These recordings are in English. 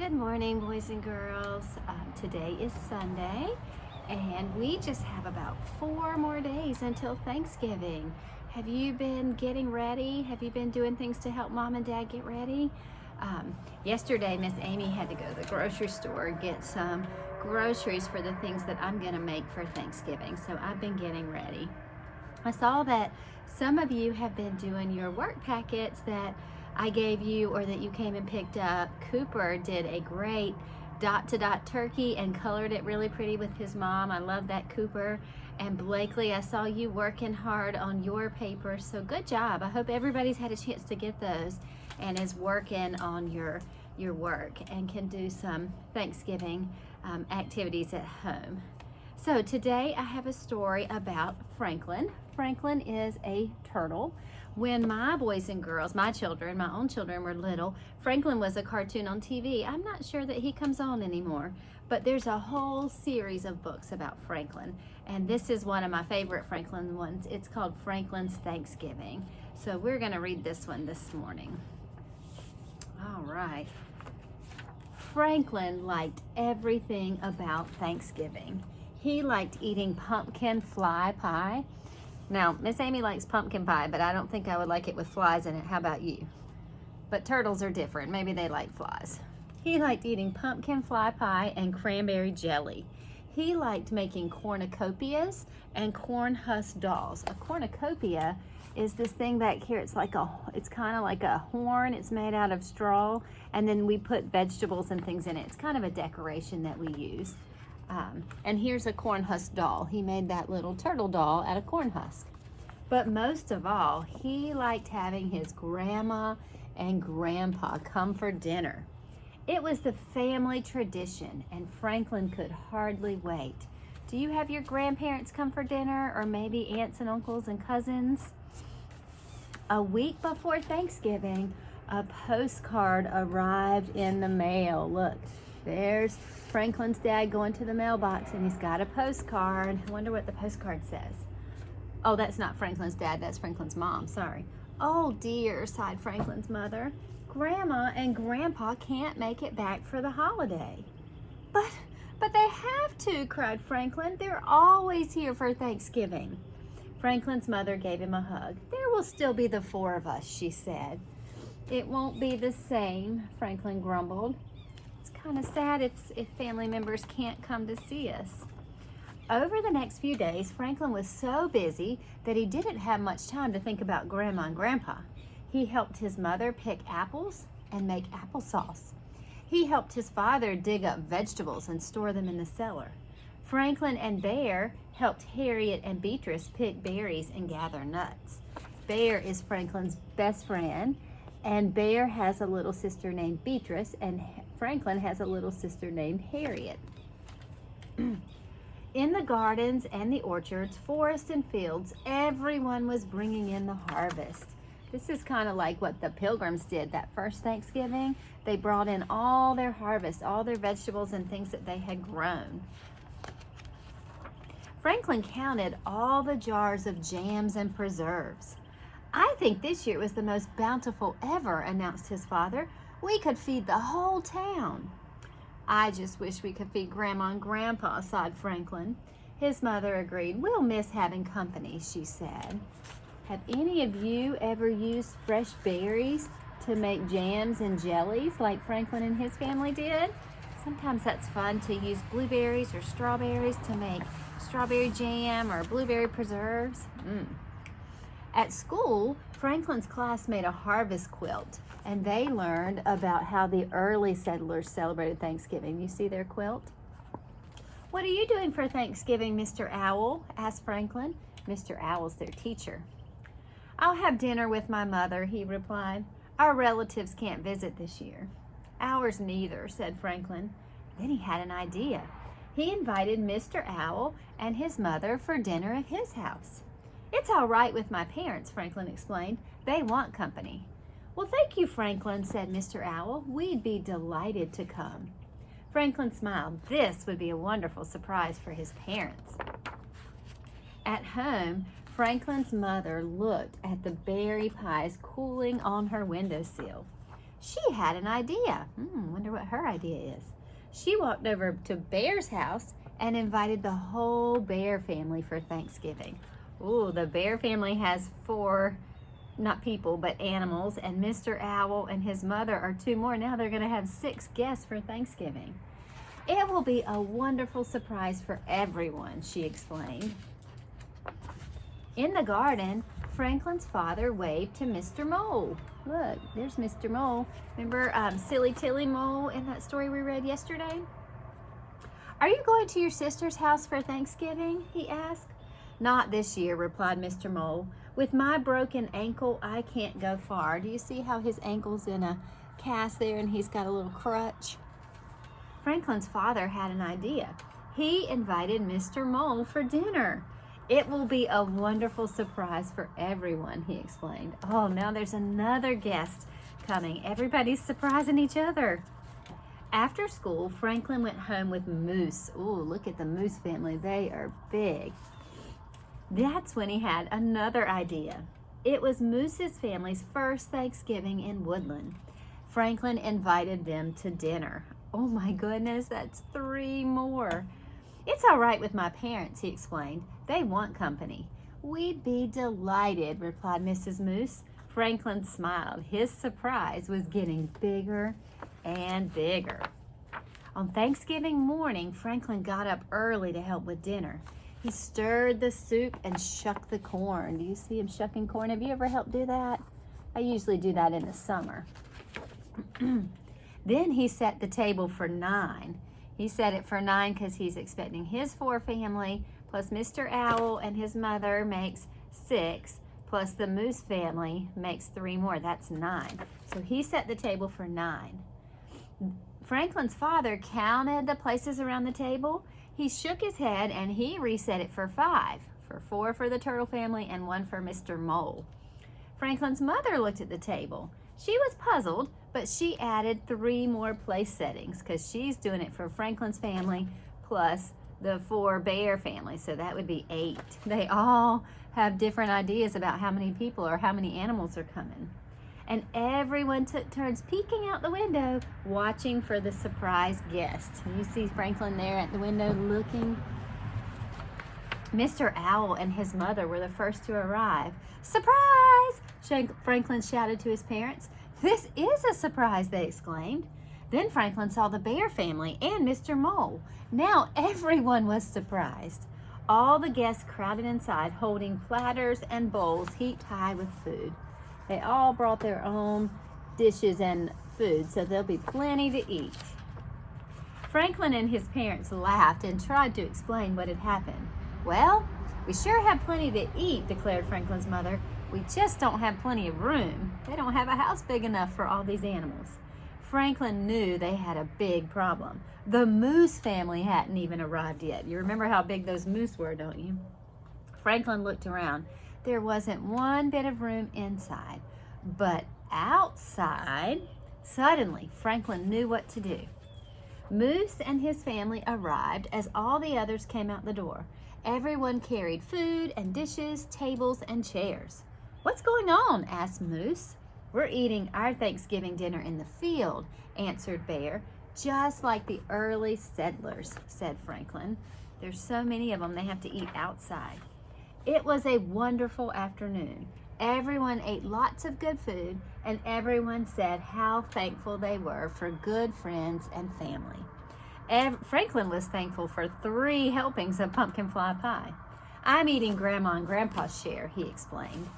Good morning, boys and girls. Today is Sunday, and we just have about 4 more days until Thanksgiving. Have you been getting ready? Have you been doing things to help Mom and Dad get ready? Yesterday, Miss Amy had to go to the grocery store, get some groceries for the things that I'm going to make for Thanksgiving, so I've been getting ready. I saw that some of you have been doing your work packets that I gave you or that you came and picked up. Cooper did a great dot-to-dot turkey and colored it really pretty with his mom. I love that, Cooper. And Blakely, I saw you working hard on your paper, so good job. I hope everybody's had a chance to get those and is working on your work and can do some Thanksgiving activities at home. So today I have a story about Franklin. Franklin is a turtle. When my boys and girls, my own children were little, Franklin was a cartoon on TV. I'm not sure that he comes on anymore, but there's a whole series of books about Franklin. And this is one of my favorite Franklin ones. It's called Franklin's Thanksgiving. So we're gonna read this one this morning. All right. Franklin liked everything about Thanksgiving. He liked eating pumpkin fly pie. Now, Miss Amy likes pumpkin pie, but I don't think I would like it with flies in it. How about you? But turtles are different. Maybe they like flies. He liked eating pumpkin fly pie and cranberry jelly. He liked making cornucopias and corn husk dolls. A cornucopia is this thing back here. It's kind of like a horn. It's made out of straw, and then we put vegetables and things in it. It's kind of a decoration that we use. And here's a corn husk doll. He made that little turtle doll out of corn husk. But most of all, he liked having his grandma and grandpa come for dinner. It was the family tradition, and Franklin could hardly wait. Do you have your grandparents come for dinner, or maybe aunts and uncles and cousins? A week before Thanksgiving, a postcard arrived in the mail. Look, there's Franklin's dad going to the mailbox, and he's got a postcard. I wonder what the postcard says. Oh, that's not Franklin's dad, that's Franklin's mom, sorry. Oh dear, sighed Franklin's mother. Grandma and Grandpa can't make it back for the holiday. But they have to, cried Franklin. They're always here for Thanksgiving. Franklin's mother gave him a hug. There will still be the 4 of us, she said. It won't be the same, Franklin grumbled. It's kind of sad if family members can't come to see us. Over the next few days, Franklin was so busy that he didn't have much time to think about Grandma and Grandpa. He helped his mother pick apples and make applesauce. He helped his father dig up vegetables and store them in the cellar. Franklin and Bear helped Harriet and Beatrice pick berries and gather nuts. Bear is Franklin's best friend, and Bear has a little sister named Beatrice, and Franklin has a little sister named Harriet. In the gardens and the orchards, forests and fields, everyone was bringing in the harvest. This is kind of like what the Pilgrims did that first Thanksgiving. They brought in all their harvest, all their vegetables and things that they had grown. Franklin counted all the jars of jams and preserves. I think this year was the most bountiful ever, announced his father. We could feed the whole town. I just wish we could feed Grandma and Grandpa, sighed Franklin. His mother agreed. We'll miss having company, she said. Have any of you ever used fresh berries to make jams and jellies like Franklin and his family did? Sometimes that's fun to use blueberries or strawberries to make strawberry jam or blueberry preserves. At school, Franklin's class made a harvest quilt, and they learned about how the early settlers celebrated Thanksgiving. You see their quilt? What are you doing for Thanksgiving, Mr. Owl? Asked Franklin. Mr. Owl's their teacher. I'll have dinner with my mother, he replied. Our relatives can't visit this year. Ours neither, said Franklin. Then he had an idea. He invited Mr. Owl and his mother for dinner at his house. It's all right with my parents, Franklin explained. They want company. Well, thank you, Franklin, said Mr. Owl. We'd be delighted to come. Franklin smiled. This would be a wonderful surprise for his parents. At home, Franklin's mother looked at the berry pies cooling on her windowsill. she had an idea. Wonder what her idea is. She walked over to Bear's house and invited the whole Bear family for Thanksgiving. Ooh, the Bear family has 4, not people, but animals, and Mr. Owl and his mother are 2 more. Now they're going to have 6 guests for Thanksgiving. It will be a wonderful surprise for everyone, she explained. In the garden, Franklin's father waved to Mr. Mole. Look, there's Mr. Mole. Remember Silly Tilly Mole in that story we read yesterday? Are you going to your sister's house for Thanksgiving? He asked. Not this year, replied Mr. Mole. With my broken ankle, I can't go far. Do you see how his ankle's in a cast there and he's got a little crutch? Franklin's father had an idea. He invited Mr. Mole for dinner. It will be a wonderful surprise for everyone, he explained. Oh, now there's another guest coming. Everybody's surprising each other. After school, Franklin went home with Moose. Ooh, look at the Moose family. They are big. That's when he had another idea. It was Moose's family's first Thanksgiving in Woodland. Franklin invited them to dinner. Oh my goodness, that's 3 more. It's all right with my parents, he explained. They want company. We'd be delighted, replied Mrs. Moose. Franklin smiled. His surprise was getting bigger and bigger. On Thanksgiving morning, Franklin got up early to help with dinner. He stirred the soup and shucked the corn. Do you see him shucking corn? Have you ever helped do that? I usually do that in the summer. Then he set the table for 9. He set it for 9 because he's expecting his 4 family, plus Mr. Owl and his mother makes 6, plus the Moose family makes 3 more. That's 9. So he set the table for 9. Franklin's father counted the places around the table. He shook his head and he reset it for 5, for 4 for the Turtle family and 1 for Mr. Mole. Franklin's mother looked at the table. She was puzzled, but she added 3 more place settings because she's doing it for Franklin's family plus the 4 Bear families, so that would be 8. They all have different ideas about how many people or how many animals are coming. And everyone took turns peeking out the window, watching for the surprise guest. You see Franklin there at the window looking. Mr. Owl and his mother were the first to arrive. Surprise! Franklin shouted to his parents. This is a surprise, they exclaimed. Then Franklin saw the Bear family and Mr. Mole. Now everyone was surprised. All the guests crowded inside, holding platters and bowls heaped high with food. They all brought their own dishes and food, so there'll be plenty to eat. Franklin and his parents laughed and tried to explain what had happened. Well, we sure have plenty to eat, declared Franklin's mother. We just don't have plenty of room. They don't have a house big enough for all these animals. Franklin knew they had a big problem. The Moose family hadn't even arrived yet. You remember how big those moose were, don't you? Franklin looked around. There wasn't one bit of room inside, but outside, suddenly Franklin knew what to do. Moose and his family arrived as all the others came out the door. Everyone carried food and dishes, tables, and chairs. What's going on? Asked Moose. We're eating our Thanksgiving dinner in the field, answered Bear. Just like the early settlers, said Franklin. There's so many of them, they have to eat outside. It was a wonderful afternoon. Everyone ate lots of good food, and everyone said how thankful they were for good friends and family. Franklin was thankful for 3 helpings of pumpkin fly pie. I'm eating Grandma and Grandpa's share, he explained.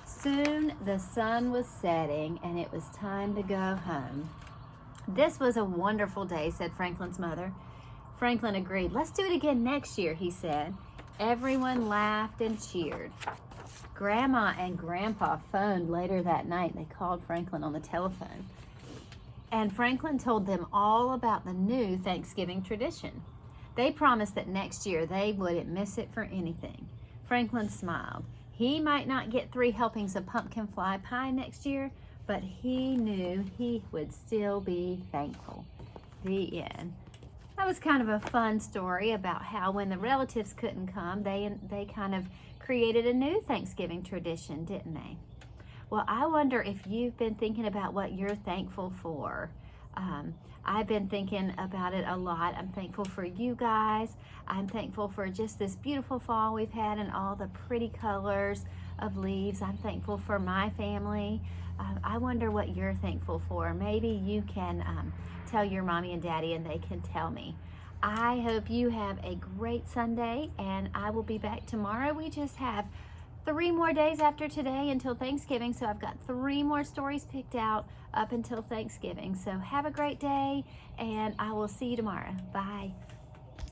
Soon the sun was setting, and it was time to go home. This was a wonderful day, said Franklin's mother. Franklin agreed. Let's do it again next year, he said. Everyone laughed and cheered. Grandma and Grandpa phoned later that night. They called Franklin on the telephone. And Franklin told them all about the new Thanksgiving tradition. They promised that next year they wouldn't miss it for anything. Franklin smiled. He might not get 3 helpings of pumpkin fly pie next year, but he knew he would still be thankful. The end. That was kind of a fun story about how when the relatives couldn't come, they kind of created a new Thanksgiving tradition, didn't they? Well, I wonder if you've been thinking about what you're thankful for. I've been thinking about it a lot. I'm thankful for you guys. I'm thankful for just this beautiful fall we've had and all the pretty colors of leaves. I'm thankful for my family. I wonder what you're thankful for. Maybe you can tell your mommy and daddy and they can tell me. I hope you have a great Sunday, and I will be back tomorrow. We just have 3 more days after today until Thanksgiving, so I've got 3 more stories picked out up until Thanksgiving. So have a great day, and I will see you tomorrow. Bye.